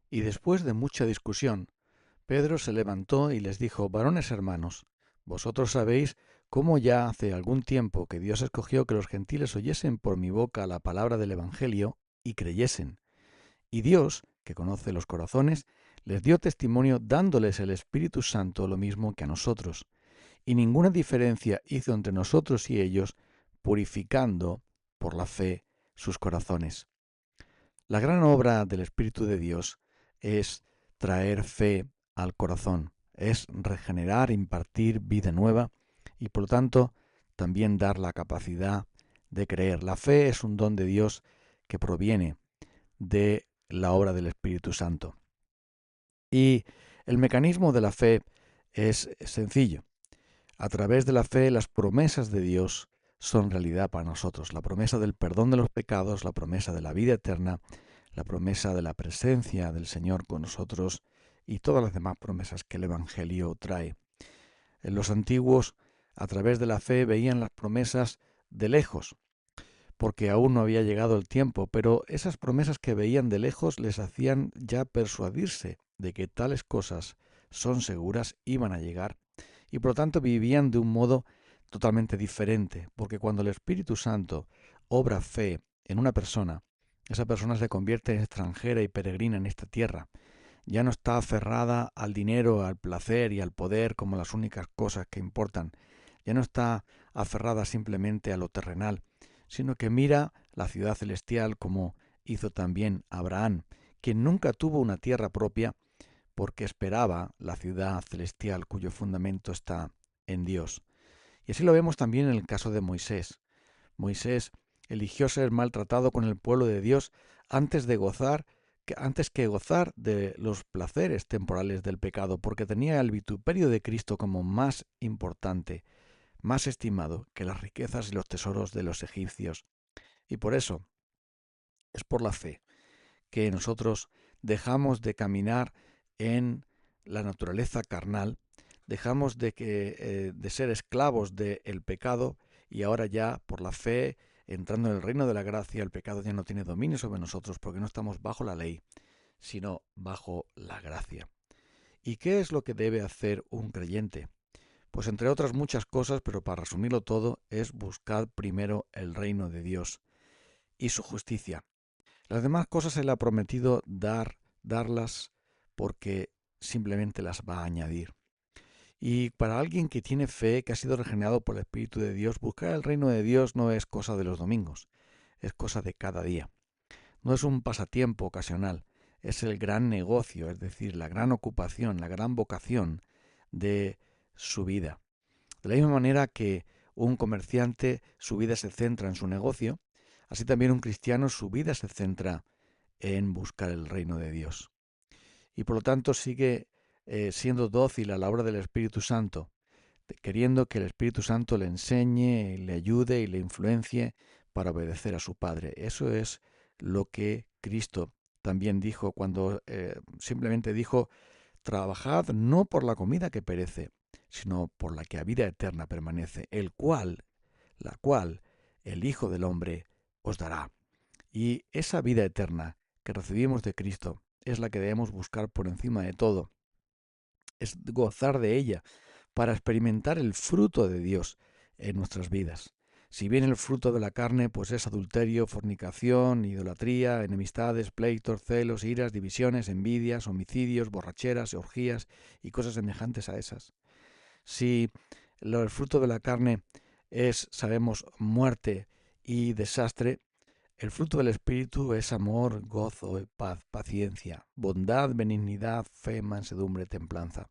Y después de mucha discusión, Pedro se levantó y les dijo: Varones hermanos, vosotros sabéis cómo ya hace algún tiempo que Dios escogió que los gentiles oyesen por mi boca la palabra del Evangelio y creyesen. Y Dios, que conoce los corazones, les dio testimonio dándoles el Espíritu Santo lo mismo que a nosotros. Y ninguna diferencia hizo entre nosotros y ellos, purificando por la fe sus corazones. La gran obra del Espíritu de Dios es traer fe al corazón, es regenerar, impartir vida nueva y por lo tanto también dar la capacidad de creer. La fe es un don de Dios que proviene de la obra del Espíritu Santo. Y el mecanismo de la fe es sencillo. A través de la fe las promesas de Dios son realidad para nosotros. La promesa del perdón de los pecados, la promesa de la vida eterna, la promesa de la presencia del Señor con nosotros y todas las demás promesas que el Evangelio trae. En los antiguos, a través de la fe, veían las promesas de lejos, porque aún no había llegado el tiempo, pero esas promesas que veían de lejos les hacían ya persuadirse de que tales cosas son seguras, iban a llegar, y por lo tanto vivían de un modo totalmente diferente, porque cuando el Espíritu Santo obra fe en una persona, esa persona se convierte en extranjera y peregrina en esta tierra. Ya no está aferrada al dinero, al placer y al poder como las únicas cosas que importan. Ya no está aferrada simplemente a lo terrenal, sino que mira la ciudad celestial como hizo también Abraham, quien nunca tuvo una tierra propia porque esperaba la ciudad celestial cuyo fundamento está en Dios. Y así lo vemos también en el caso de Moisés. Moisés eligió ser maltratado con el pueblo de Dios antes que gozar de los placeres temporales del pecado, porque tenía el vituperio de Cristo como más importante, más estimado que las riquezas y los tesoros de los egipcios. Y por eso es por la fe que nosotros dejamos de caminar en la naturaleza carnal, dejamos de ser esclavos del pecado y ahora ya por la fe, entrando en el reino de la gracia, el pecado ya no tiene dominio sobre nosotros porque no estamos bajo la ley, sino bajo la gracia. ¿Y qué es lo que debe hacer un creyente? Pues entre otras muchas cosas, pero para resumirlo todo, es buscar primero el reino de Dios y su justicia. Las demás cosas Él ha prometido darlas porque simplemente las va a añadir. Y para alguien que tiene fe, que ha sido regenerado por el Espíritu de Dios, buscar el reino de Dios no es cosa de los domingos, es cosa de cada día. No es un pasatiempo ocasional, es el gran negocio, es decir, la gran ocupación, la gran vocación de su vida. De la misma manera que un comerciante su vida se centra en su negocio, así también un cristiano su vida se centra en buscar el reino de Dios. Y por lo tanto sigue siendo dócil a la obra del Espíritu Santo, queriendo que el Espíritu Santo le enseñe, le ayude y le influencie para obedecer a su Padre. Eso es lo que Cristo también dijo cuando simplemente dijo: trabajad no por la comida que perece, sino por la que a vida eterna permanece, la cual el Hijo del Hombre os dará. Y esa vida eterna que recibimos de Cristo es la que debemos buscar por encima de todo, es gozar de ella para experimentar el fruto de Dios en nuestras vidas. Si bien el fruto de la carne pues es adulterio, fornicación, idolatría, enemistades, pleitos, celos, iras, divisiones, envidias, homicidios, borracheras, orgías y cosas semejantes a esas. Si el fruto de la carne es, sabemos, muerte y desastre, el fruto del Espíritu es amor, gozo, paz, paciencia, bondad, benignidad, fe, mansedumbre, templanza.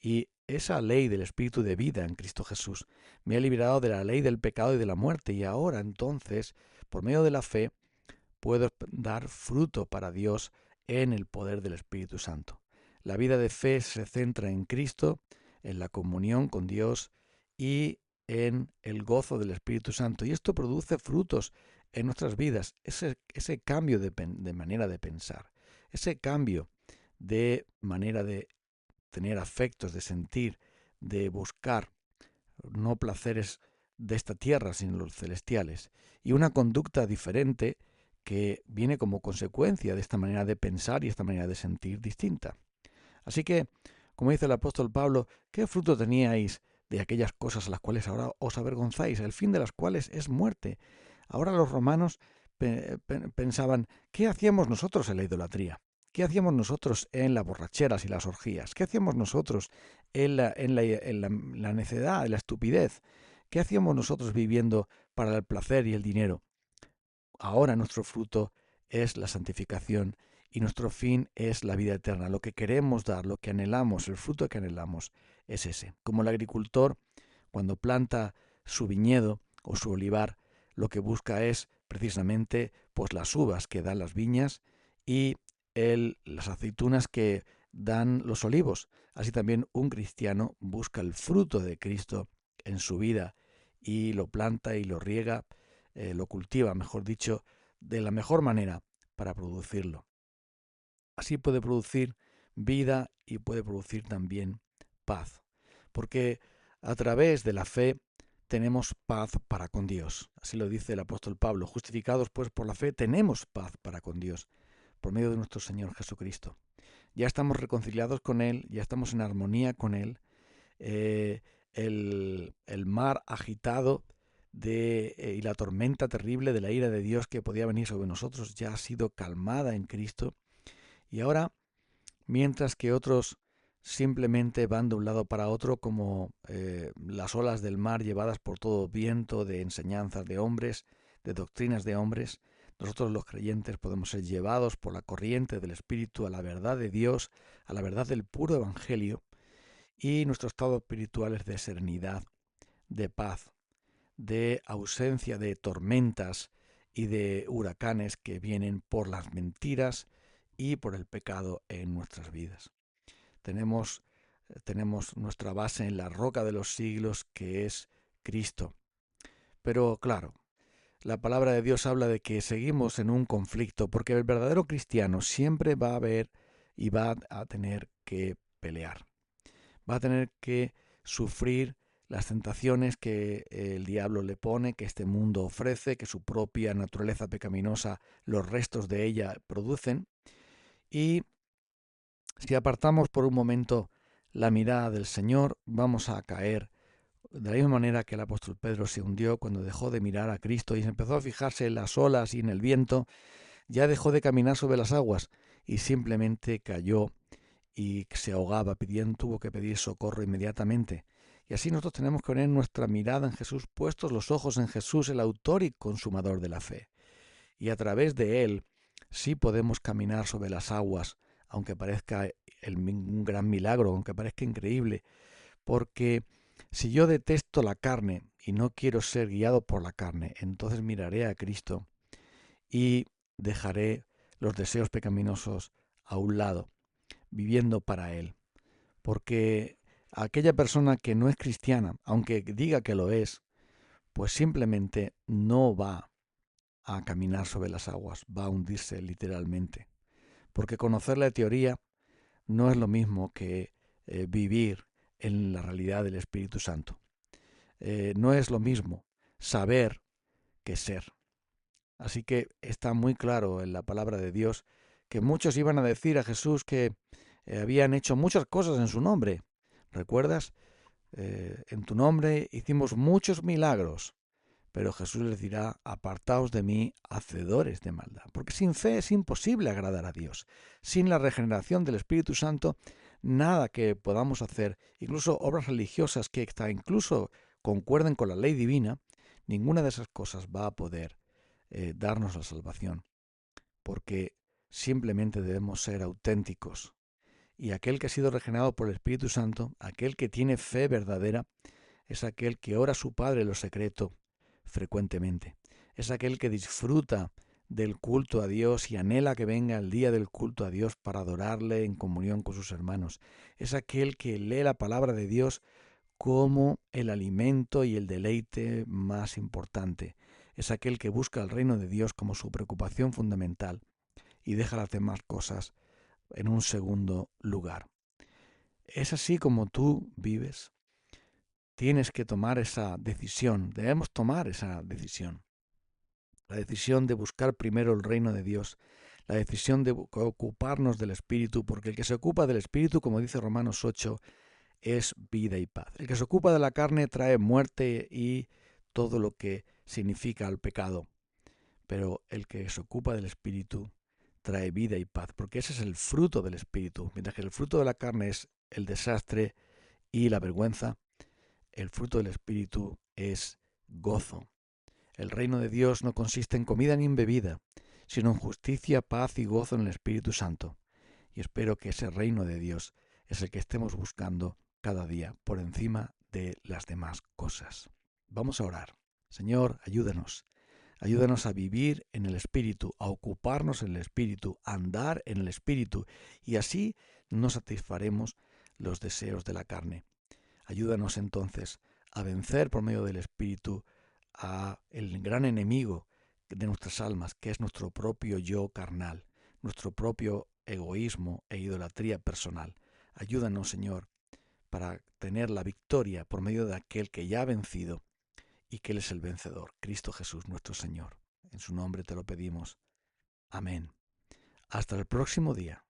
Y esa ley del Espíritu de vida en Cristo Jesús me ha liberado de la ley del pecado y de la muerte. Y ahora entonces, por medio de la fe, puedo dar fruto para Dios en el poder del Espíritu Santo. La vida de fe se centra en Cristo, en la comunión con Dios y en el gozo del Espíritu Santo. Y esto produce frutos en nuestras vidas, ese cambio de manera de pensar, ese cambio de manera de tener afectos, de sentir, de buscar no placeres de esta tierra, sino los celestiales, y una conducta diferente que viene como consecuencia de esta manera de pensar y esta manera de sentir distinta. Así que, como dice el apóstol Pablo, ¿qué fruto teníais de aquellas cosas a las cuales ahora os avergonzáis, el fin de las cuales es muerte? Ahora los romanos pensaban, ¿qué hacíamos nosotros en la idolatría? ¿Qué hacíamos nosotros en las borracheras y las orgías? ¿Qué hacíamos nosotros en la necedad, en la estupidez? ¿Qué hacíamos nosotros viviendo para el placer y el dinero? Ahora nuestro fruto es la santificación y nuestro fin es la vida eterna. Lo que queremos dar, lo que anhelamos, el fruto que anhelamos es ese. Como el agricultor, cuando planta su viñedo o su olivar, lo que busca es precisamente pues las uvas que dan las viñas y las aceitunas que dan los olivos. Así también un cristiano busca el fruto de Cristo en su vida y lo planta y lo riega, lo cultiva, mejor dicho, de la mejor manera para producirlo. Así puede producir vida y puede producir también paz, porque a través de la fe tenemos paz para con Dios. Así lo dice el apóstol Pablo. Justificados pues por la fe tenemos paz para con Dios, por medio de nuestro Señor Jesucristo. Ya estamos reconciliados con Él, ya estamos en armonía con Él. El mar agitado y la tormenta terrible de la ira de Dios que podía venir sobre nosotros ya ha sido calmada en Cristo. Y ahora, mientras que otros simplemente van de un lado para otro como las olas del mar llevadas por todo viento de enseñanzas de hombres, de doctrinas de hombres, nosotros los creyentes podemos ser llevados por la corriente del Espíritu a la verdad de Dios, a la verdad del puro Evangelio, y nuestro estado espiritual es de serenidad, de paz, de ausencia de tormentas y de huracanes que vienen por las mentiras y por el pecado en nuestras vidas. Tenemos nuestra base en la roca de los siglos, que es Cristo. Pero claro, la palabra de Dios habla de que seguimos en un conflicto, porque el verdadero cristiano siempre va a haber y va a tener que pelear. Va a tener que sufrir las tentaciones que el diablo le pone, que este mundo ofrece, que su propia naturaleza pecaminosa, los restos de ella producen. Y si apartamos por un momento la mirada del Señor, vamos a caer de la misma manera que el apóstol Pedro se hundió cuando dejó de mirar a Cristo y se empezó a fijarse en las olas y en el viento, ya dejó de caminar sobre las aguas y simplemente cayó y se ahogaba, tuvo que pedir socorro inmediatamente. Y así nosotros tenemos que poner nuestra mirada en Jesús, puestos los ojos en Jesús, el autor y consumador de la fe. Y a través de Él sí podemos caminar sobre las aguas, aunque parezca un gran milagro, aunque parezca increíble, porque si yo detesto la carne y no quiero ser guiado por la carne, entonces miraré a Cristo y dejaré los deseos pecaminosos a un lado, viviendo para Él. Porque aquella persona que no es cristiana, aunque diga que lo es, pues simplemente no va a caminar sobre las aguas, va a hundirse literalmente. Porque conocer la teoría no es lo mismo que vivir en la realidad del Espíritu Santo. No es lo mismo saber que ser. Así que está muy claro en la palabra de Dios que muchos iban a decir a Jesús que habían hecho muchas cosas en su nombre. ¿Recuerdas? En tu nombre hicimos muchos milagros. Pero Jesús les dirá, apartaos de mí, hacedores de maldad. Porque sin fe es imposible agradar a Dios. Sin la regeneración del Espíritu Santo, nada que podamos hacer, incluso obras religiosas que incluso concuerden con la ley divina, ninguna de esas cosas va a poder darnos la salvación. Porque simplemente debemos ser auténticos. Y aquel que ha sido regenerado por el Espíritu Santo, aquel que tiene fe verdadera, es aquel que ora a su Padre en lo secreto frecuentemente. Es aquel que disfruta del culto a Dios y anhela que venga el día del culto a Dios para adorarle en comunión con sus hermanos. Es aquel que lee la palabra de Dios como el alimento y el deleite más importante. Es aquel que busca el reino de Dios como su preocupación fundamental y deja las demás cosas en un segundo lugar. ¿Es así como tú vives? Tienes que tomar esa decisión, debemos tomar esa decisión. la decisión de buscar primero el reino de Dios, la decisión de ocuparnos del Espíritu, porque el que se ocupa del Espíritu, como dice Romanos 8, es vida y paz. El que se ocupa de la carne trae muerte y todo lo que significa el pecado, pero el que se ocupa del Espíritu trae vida y paz, porque ese es el fruto del Espíritu, mientras que el fruto de la carne es el desastre y la vergüenza, el fruto del Espíritu es gozo. El reino de Dios no consiste en comida ni en bebida, sino en justicia, paz y gozo en el Espíritu Santo. Y espero que ese reino de Dios es el que estemos buscando cada día por encima de las demás cosas. Vamos a orar. Señor, ayúdanos. Ayúdanos a vivir en el Espíritu, a ocuparnos en el Espíritu, a andar en el Espíritu, y así no satisfaremos los deseos de la carne. Ayúdanos entonces a vencer por medio del Espíritu a el gran enemigo de nuestras almas, que es nuestro propio yo carnal, nuestro propio egoísmo e idolatría personal. Ayúdanos, Señor, para tener la victoria por medio de aquel que ya ha vencido y que Él es el vencedor, Cristo Jesús nuestro Señor. En su nombre te lo pedimos. Amén. Hasta el próximo día.